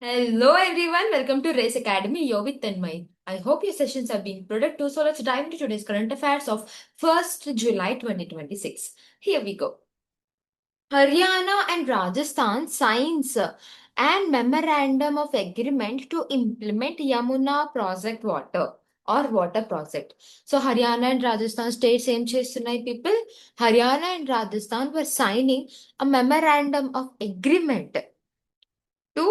Hello everyone, welcome to Race Academy. You're with Thanmayi. I hope your sessions have been productive. So let's dive into today's current affairs of 1st July 2026. Here we go. Haryana and Rajasthan signs and memorandum of agreement to implement Yamuna project water or water project. So Haryana and Rajasthan states ఏం చేస్తున్నాయి people? Haryana and Rajasthan were signing a memorandum of agreement to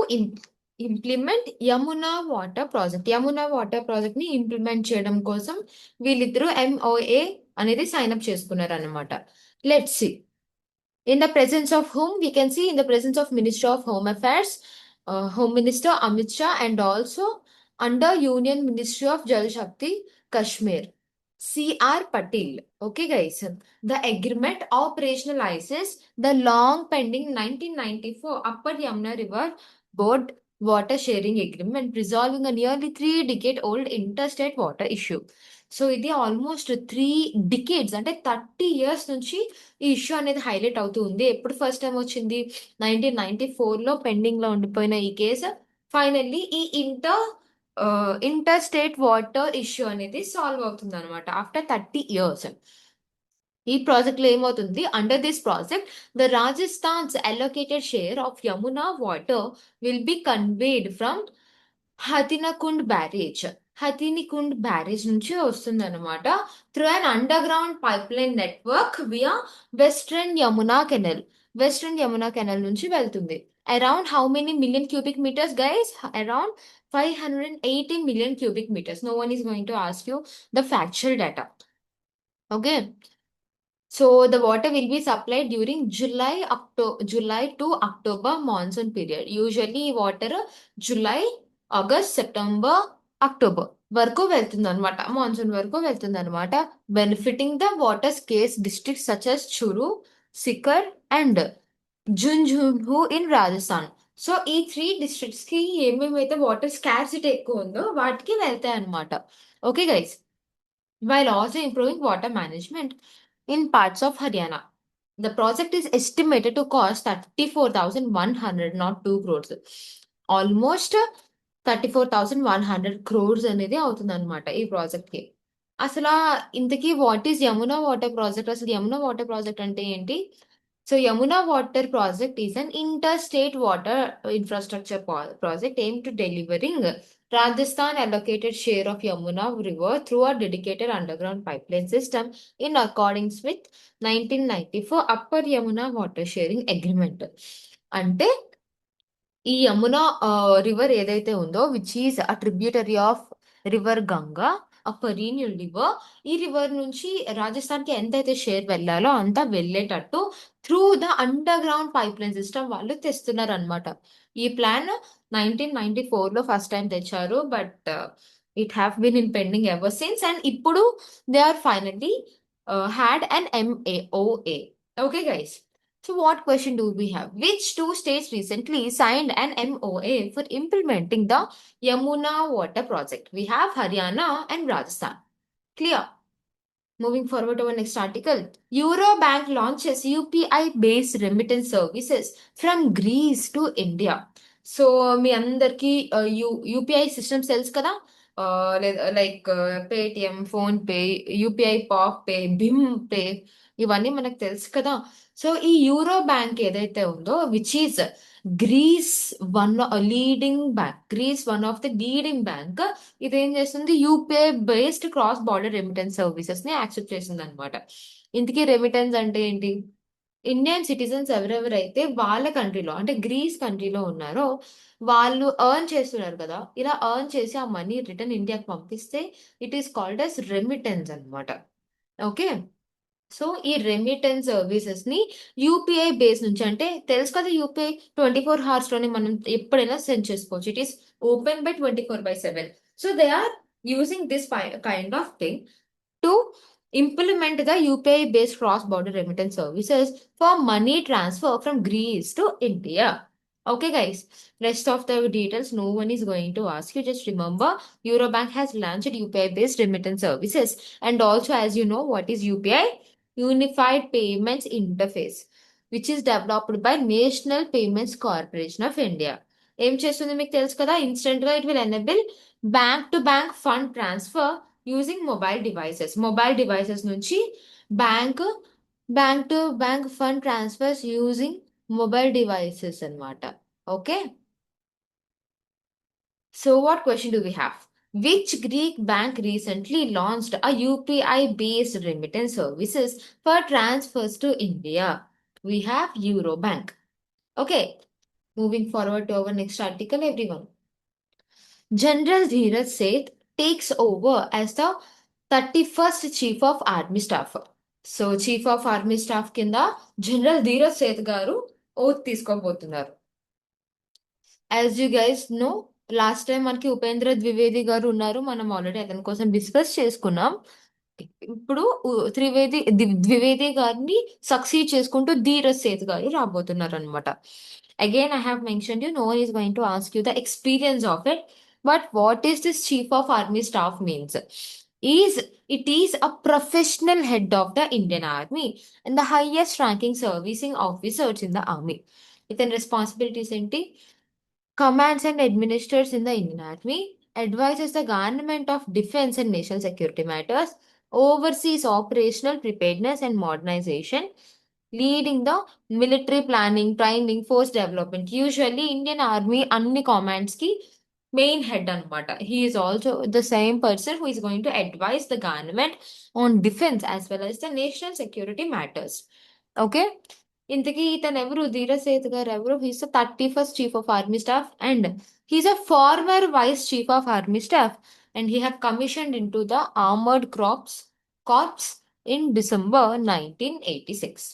implement Yamuna water project. Yamuna water project ని implement చేయడం కోసం వీళ్ళిద్దరూ MOA అనేది sign up చేసుకున్నారు అనమాట. Let's see in the presence of home we can see in the presence of minister of home affairs, home minister Amit Shah, and also under union ministry of Jal Shakti Kashmir CR Patil. Okay, guys. The agreement operationalizes the long pending 1994 Upper Yamuna River Board water sharing agreement, resolving a nearly 3-decade old interstate water issue. So ఇది almost 3 decades అంటే 30 years నుంచి ఈ issue అనేది highlight అవుతూ ఉంది. ఎప్పుడు first time వచ్చింది? 1994లో pending లో ఉండిపోయిన ఈ కేసు ఫైనల్లీ ఈ ఇంటర్ స్టేట్ వాటర్ ఇష్యూ అనేది సాల్వ్ అవుతుంది అనమాట ఆఫ్టర్ 30 years. ఈ ప్రాజెక్ట్ లో ఏమవుతుంది? Under this project the Rajasthan's allocated share of Yamuna water will be conveyed from Hathnikund barrage. Hathnikund barrage నుంచి వస్తుంది అనమాట through an underground pipeline network via western Yamuna canal. Western Yamuna canal నుంచి వెళ్తుంది. Around how many million cubic metres guys? Around 580 million cubic meters. No one is going to ask you the factual data. Okay. So the water will be supplied during July to October monsoon period. Usually water July, August, September, October వరకు వెళ్తుంది అనమాట. Monsoon వరకు వెళ్తుంది అనమాట. Benefiting the water scarce districts such as Churu, Sikar and Jhunjhunu in Rajasthan. So ఈ 3 districts కి ఏమేమైతే water scarcity ఎక్కువ ఉందో వాటికి వెళ్తాయి అనమాట. Okay guys. While also improving water management in parts of Haryana. The project is estimated to cost 34,100, not 2 crores. Almost 34,100 crores అనేది అవుతుంది అనమాట ఈ ప్రాజెక్ట్ కి. అసలు ఇంతకీ what is Yamuna water project? అసలు యమునా వాటర్ ప్రాజెక్ట్ అంటే ఏంటి? So Yamuna Water Project is an interstate water infrastructure project aimed to delivering Rajasthan allocated share of Yamuna River through a dedicated underground pipeline system in accordance with 1994 Upper Yamuna Water Sharing Agreement. అంటే ఈ Yamuna river ఏదైతే ఉందో which is a tributary of river Ganga, a perennial river. ఈ river నుంచి రాజస్థాన్ కి ఎంతైతే share వెళ్ళాలో అంతా వెళ్ళేటట్టు through the underground pipeline system వాళ్ళు తెస్తున్నారు అనమాట. ఈ ప్లాన్ 1994 లో ఫస్ట్ టైం తెచ్చారు, but it have been in pending ever since. And ఇప్పుడు they are finally had an MAOA. Okay guys. So what question do we have? Which 2 states recently signed an MOA for implementing the Yamuna water project? We have Haryana and Rajasthan. Clear? Moving forward to our next article. Eurobank launches UPI-based remittance services from Greece to India. So, మీ అందరికి UPI systems తెలుసు కదా, like Paytm, PhonePe, UPI pop pay, Bhim pay, ఇవన్నీ మనకు తెలుసు కదా. So ఈ euro bank ఏదైతే ఉందో which is Greece one of the leading bank, ఇదేం చేస్తుంది? UPI based cross border remittance services ని యాక్సెప్ట్ చేసింది అనమాట. ఇంతకీ రెమిటెన్స్ అంటే ఏంటి? ఇండియన్ సిటిజన్స్ ఎవరెవరైతే వాళ్ళ కంట్రీలో అంటే గ్రీస్ కంట్రీలో ఉన్నారో వాళ్ళు ఎర్న్ చేస్తున్నారు కదా, ఇలా ఎర్న్ చేసి ఆ మనీ రిటర్న్ ఇండియాకి పంపిస్తే it is called as remittance అనమాట. ఓకే. సో ఈ రెమిటెన్స్ సర్వీసెస్ ని యూపీఐ బేస్ నుంచి, అంటే తెలుసు కదా యూపీఐ 24 hours లోనే మనం ఎప్పుడైనా సెండ్ చేసుకోవచ్చు. It is open by 24/7. So they are using this kind of thing to implement the UPI-based cross-border remittance services for money transfer from Greece to India. Okay, guys. Rest of the details, no one is going to ask you. Just remember, Eurobank has launched UPI-based remittance services. And also, as you know, what is UPI? Unified Payments Interface, which is developed by National Payments Corporation of India. ఏం చేస్తుంది మీకు తెలుసు కదా, ఇన్స్టెంట్గా it will enable bank to bank fund transfer using mobile devices నుంచి bank bank to bank fund transfers using mobile devices అన్నమాట. Okay, so what question do we have? Which Greek bank recently launched a UPI-based remittance services for transfers to India? We have Eurobank. Okay, moving forward to our next article, everyone. General Dheeraj Seth takes over as the 31st Chief of Army Staff. So, Chief of Army Staff కింద general Dhiraj Seth garu oath తీసుకోబోతున్నారు. As you guys know, last time మనకి ఉపేంద్ర ద్వివేది గారు ఉన్నారు, మనం already అతని కోసం discuss చేసుకున్నాం. ఇప్పుడు ద్వివేది గారిని సక్సీడ్ చేసుకుంటూ ధీరజ్ సేత్ గారు రాబోతున్నారు అనమాట. Again I have mention you, no one is going to ask you the experience of it, but what is this chief of army staff means? It is a professional head of the Indian Army and the highest ranking servicing officers in the army. ఇతని responsibilities ఏంటి? Commands and administers in the Indian Army, advises the Government of Defense and National Security matters, oversees operational preparedness and modernization, leading the military planning, training, force development. Usually, Indian Army అన్ని commands కి main head అనమాట. He is also the same person who is going to advise the government on defense as well as the national security matters. Okay. ఇంతకీ ఇతను ఎవరు? ధీరజ్ సేత్ గారు ఎవరు? He's 31st chief of army staff and he's a former vice chief of army staff and he have commissioned in to the armoured corps in December 1986.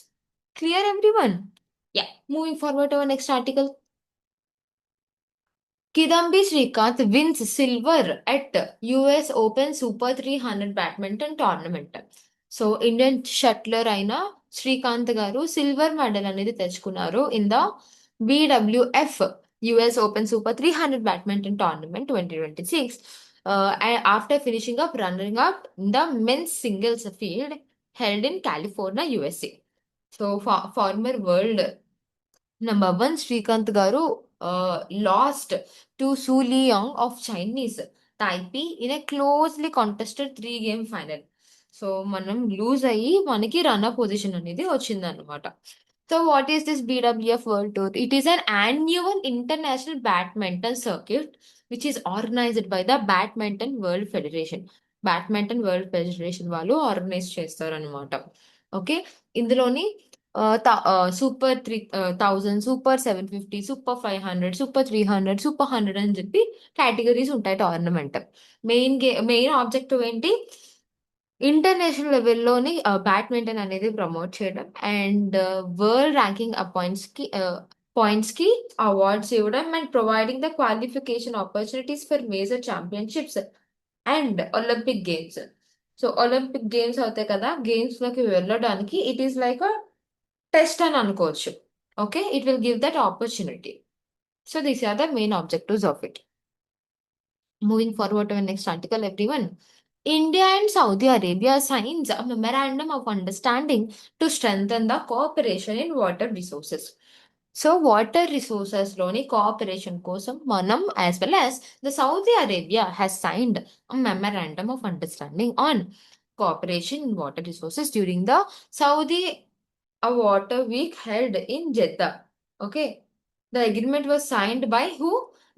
Clear everyone? Yeah. Moving forward to our next article. Kidambi Srikanth wins silver at US Open Super 300 badminton tournament. So Indian shuttler అయిన శ్రీకాంత్ గారు silver medal అనేది తెచ్చుకున్నారు in the BWF US Open Super 300 badminton tournament 2026 after finishing up running up in the men's singles field held in California, USA. So former world number one Srikanth garu lost to Su Liyong of Chinese Taipei in a closely contested 3-game final. So మనం loose అయ్యి మనకి runner position అనేది వచ్చిందనమాట. So what is this BWF world tour? It is an annual international badminton circuit which is organised by the badminton world federation వాళ్ళు organise చేస్తారనమాట. Okay, ఇందులోని super 3000, super 750, super 500, super 300, super 100 అని చెప్పి categories ఉంటాయి tournament. Main objective ఏంటి? International లెవెల్లోని badminton అనేది promote చేయడం and world ranking పాయింట్స్కి awards ఇవ్వడం and providing the qualification opportunities for major championships and Olympic games. So Olympic games అవుతాయి కదా, గేమ్స్లోకి వెళ్ళడానికి it is like a test అని అనుకోవచ్చు. Okay, it will give that opportunity. So these are the main objectives of it. Moving forward to the next article, everyone. India and Saudi Arabia signs a memorandum of understanding to strengthen the cooperation in water resources. So, water resources loni cooperation kosam manam as well as the Saudi Arabia has signed a memorandum of understanding on cooperation in water resources during the Saudi Water Week held in Jeddah. Okay, the agreement was signed by who?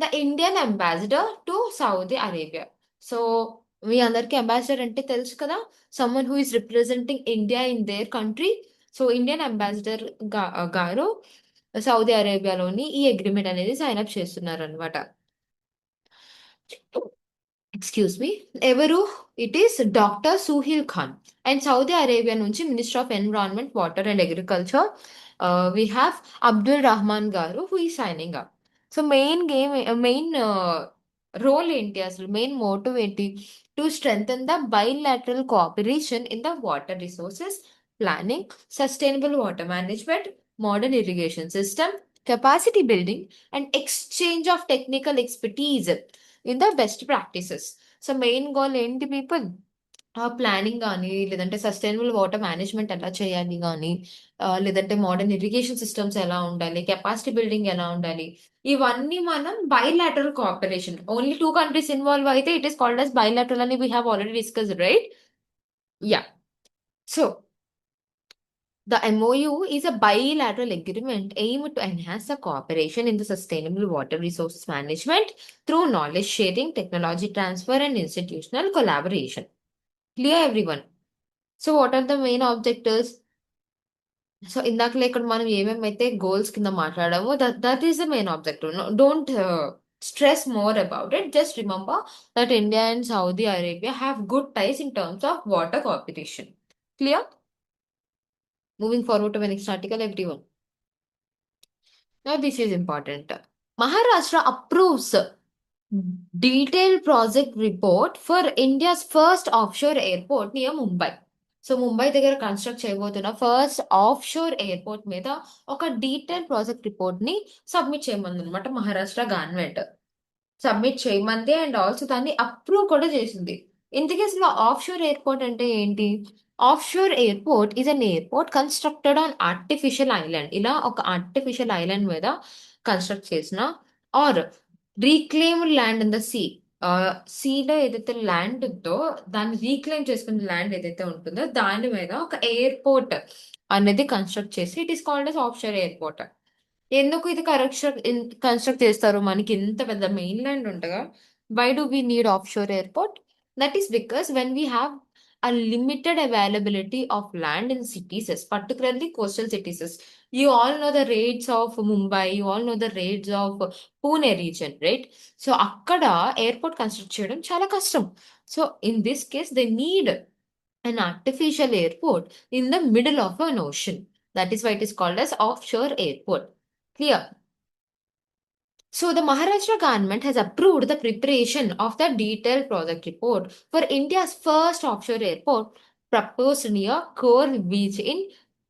The Indian ambassador to Saudi Arabia. So, మీ అందరికి ambassador అంటే తెలుసు కదా, someone who is representing India in there country. So Indian ambassador గారు Saudi అరేబియాలోని ఈ agreement అనేది sign up చేస్తున్నారు అనమాట. ఎక్స్క్యూజ్ మీ, ఎవరు? It is doctor Suhail Khan and Saudi Arabia నుంచి minister of environment, water and agriculture we have Abdul Rahman garu who ఈ signing up. So main role ఏంటి అసలు, మెయిన్ మోటివ్ ఏంటి? To strengthen the bilateral cooperation in the water resources planning, sustainable water management, modern irrigation system, capacity building and exchange of technical expertise in the best practices. So main goal ఏంటి people? Planning గానీ, లేదంటే sustainable water management ఎలా చేయాలి గానీ, లేదంటే modern irrigation systems ఎలా ఉండాలి, capacity building ఎలా ఉండాలి, ఇవన్నీ మనం bilateral cooperation. Only 2 countries involve అయితే it is called as bilateral అని we have already discussed right? Yeah! So the MOU is a bilateral agreement aimed to enhance the cooperation in the sustainable water resources management through knowledge sharing, technology transfer, and institutional collaboration. Clear, everyone? So, what are the main objectives? So ఇందాకలే ఇక్కడ మనం ఏమేమైతే goals కింద మాట్లాడామో that is the main objective. Don't stress more about it. Just remember that India and Saudi Arabia have good ties in terms of water cooperation. Clear? Moving forward to the next article, everyone. Now, this is important. Maharashtra approves detailed project report for India's first offshore airport near Mumbai. So Mumbai దగ్గర construct చేయబోతున్న first offshore airport మీద ఒక detail project report ని submit చేయమంది అనమాట Maharashtra government. Submit చేయమంది and also దాన్ని approve కూడా చేసింది. ఇంతకీ అసలు ఆఫ్ షోర్ ఎయిర్పోర్ట్ అంటే ఏంటి? Offshore airport is an airport constructed on artificial island. ఇలా ఒక ఆర్టిఫిషియల్ ఐలాండ్ మీద కన్స్ట్రక్ట్ చేసిన or reclaimed land in the sea. సీలో ఏదైతే ల్యాండ్ ఉందో దాన్ని రీక్లెయిమ్ చేసుకున్న ల్యాండ్ ఏదైతే ఉంటుందో దాని మీద ఒక ఎయిర్పోర్ట్ అనేది కన్స్ట్రక్ట్ చేసి it is called as offshore airport. ఎందుకు ఇది కన్స్ట్రక్ట్ చేస్తారు? మనకి ఇంత పెద్ద మెయిన్ ల్యాండ్ ఉండగా why do we need offshore airport? That is because when we have a limited availability of land in cities, particularly coastal cities. You all know the rates of Mumbai, you all know the rates of Pune region, right? So akkada airport construct cheyadam chala kashtam. So in this case they need an artificial airport in the middle of an ocean. That is why it is called as offshore airport. Clear? So the Maharashtra government has approved the preparation of the detailed project report for India's first offshore airport proposed near Kor Beach in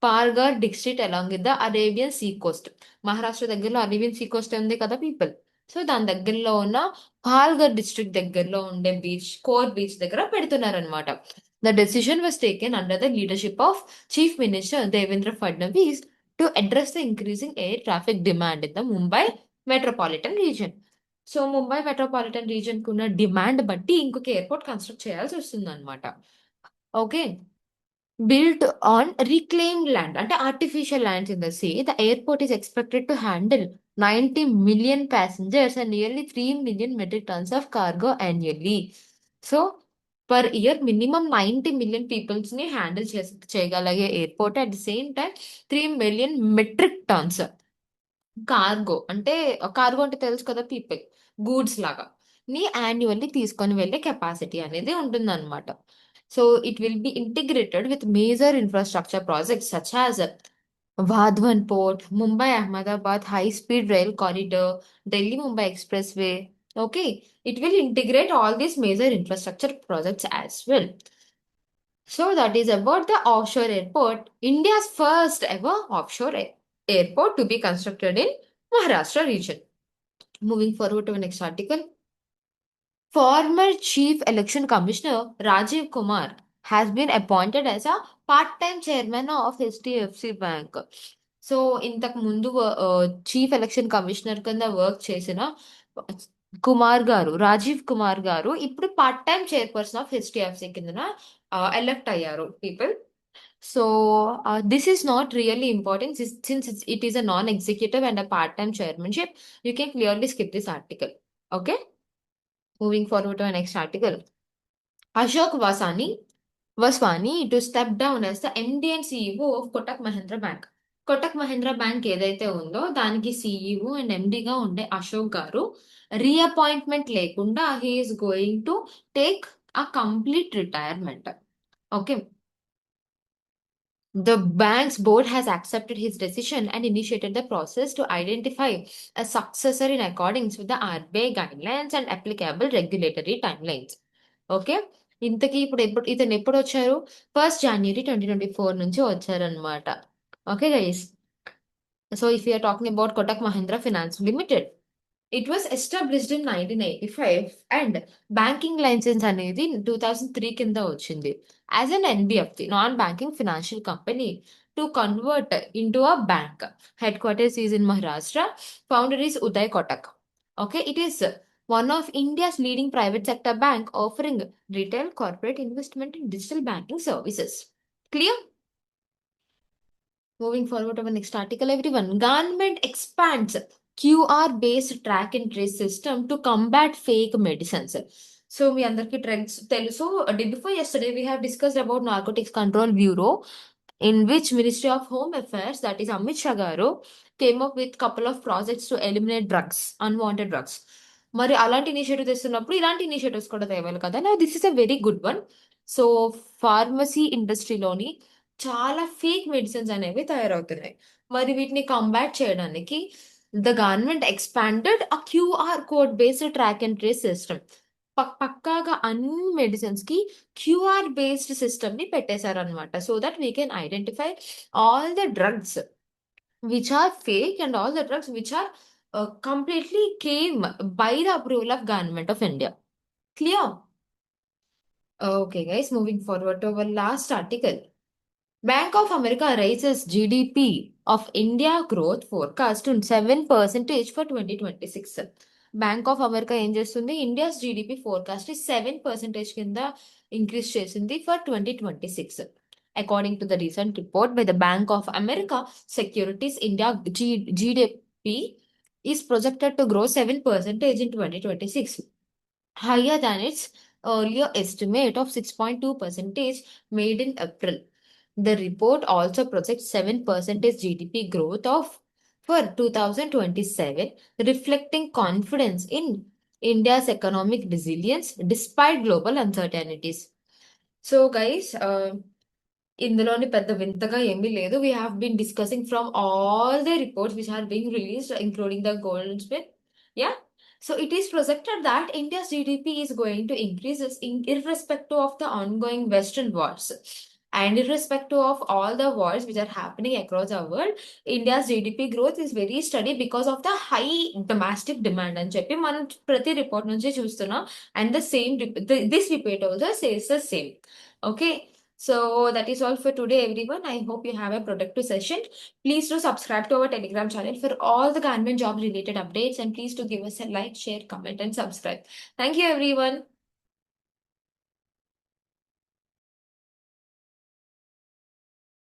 Pargar district along with the Arabian Sea coast. Maharashtra దగ్గరలో Arabian sea coast ఉంది కదా people. So దాని దగ్గరలో ఉన్న పాల్గర్ district దగ్గరలో ఉండే beach కోర్ beach దగ్గర పెడుతున్నారనమాట. The decision was taken under the leadership of chief minister Devendra Fadnavis to address the increasing air traffic demand in the Mumbai metropolitan region. So Mumbai metropolitan region కు ఉన్న డిమాండ్ బట్టి ఇంకొక ఎయిర్పోర్ట్ కన్స్ట్రక్ట్ చేయాల్సి వస్తుంది అనమాట. Okay, built on reclaimed land అంటే artificial lands in the sea, the airport is expected to handle 90 million passengers and nearly 3 million metric tons of cargo annually. So per year minimum 90 million peoples ని handle చేయగలిగే airport. At the same time 3 million metric tons cargo అంటే తెలుసు కదా people, goods లాగా ని annually తీసుకొని వెళ్ళే capacity అనేది ఉంటుంది అనమాట. So it will be integrated with major infrastructure projects such as Vadhavan port, Mumbai Ahmedabad high speed rail corridor, Delhi Mumbai expressway. Okay, it will integrate all these major infrastructure projects as well. So that is about the offshore airport, India's first ever offshore airport to be constructed in Maharashtra region. Moving forward to the next article. Former Chief Election Commissioner Rajiv Kumar has been appointed as a part-time chairman of HDFC Bank. So ఇంతకు ముందు chief election commissioner కింద work చేసిన రాజీవ్ కుమార్ గారు ఇప్పుడు part time chairperson of HDFC కింద elect అయ్యారు people. So this is not really important since it is a non executive and a part time chairmanship. You can clearly skip this article. Okay, moving forward to next article. Ashok Vaswani to step down as the MD and CEO of Kotak Mahindra Bank. Kotak Mahindra bank ఏదైతే ఉందో దానికి CEO and ఎండిగా ఉండే Ashok garu reappointment లేకుండా he is going to take a complete retirement. Okay, the bank's board has accepted his decision and initiated the process to identify a successor in accordance with the RBI guidelines and applicable regulatory timelines. Okay, ఇంతకీ ఇతను ఎప్పుడు వచ్చారు? 1st January 2024 నుంచి వచ్చారనమాట. Okay guys, so if you're talking about Kotak Mahindra finance limited, It was established in 1985 and banking license అనేది 2003 కింద వచ్చింది. As an NBFC, non-banking financial company, to convert into a bank. Headquarters is in Maharashtra. Founder is Uday Kotak. Okay, it is one of India's leading private sector bank offering retail, corporate investment and digital banking services. Clear? Moving forward to our next article, everyone. Government expands QR-based track and trace system to combat fake medicines. So, మీ అందరికీ trends తెలుసు. Day before yesterday, we have discussed about Narcotics Control Bureau, in which Ministry of Home Affairs, that is Amit Shah garu, came up with couple of projects to eliminate drugs, unwanted drugs. మరి అలాంటి initiative తెస్తున్నప్పుడు ఇలాంటి initiatives కూడా తేవాలి కదా. నా this is a very good one. So pharmacy ఇండస్ట్రీలోని చాలా fake medicines అనేవి తయారవుతున్నాయి. మరి వీటిని కంబాట్ చేయడానికి the government expanded a QR code based track and trace system. పక్కాగా అన్ని మెడిసిన్స్ కి క్యూఆర్ బేస్డ్ సిస్టమ్ ని పెట్టేశారు అనమాట. So that we can identify all the drugs which are fake and all the drugs which are completely came by the approval of government of India. Clear? Okay, guys, moving forward to our last article. Bank of America raises GDP of India growth forecast to 7% for 2026. Bank of America ఏం చేస్తుంది? India's GDP forecast 7% కింద increase చేసింది for 2026. According to the recent report by the bank of America securities, India GDP is projected to grow 7% in 2026, higher than its earlier estimate of 6.2% made in April. The report also projects 7% GDP growth for 2027, reflecting confidence in India's economic resilience despite global uncertainties. So, guys, ఇందులోని పెద్ద వింతగా ఏమీ లేదు. We have been discussing from all the reports which are being released, including the Golden Smith. Yeah. So it is projected that India's GDP is going to increase irrespective of the ongoing Western wars. And irrespective of all the wars which are happening across the world, India's GDP growth is very steady because of the high domestic demand అని చెప్పి మనం ప్రతి report నుంచి చూస్తున్నాం. And the same, this report also says the same. Okay. So that is all for today, everyone. I hope you have a productive session. Please do subscribe to our Telegram channel for all the government job related updates, and please do give us a like, share, comment, and subscribe. Thank you, everyone.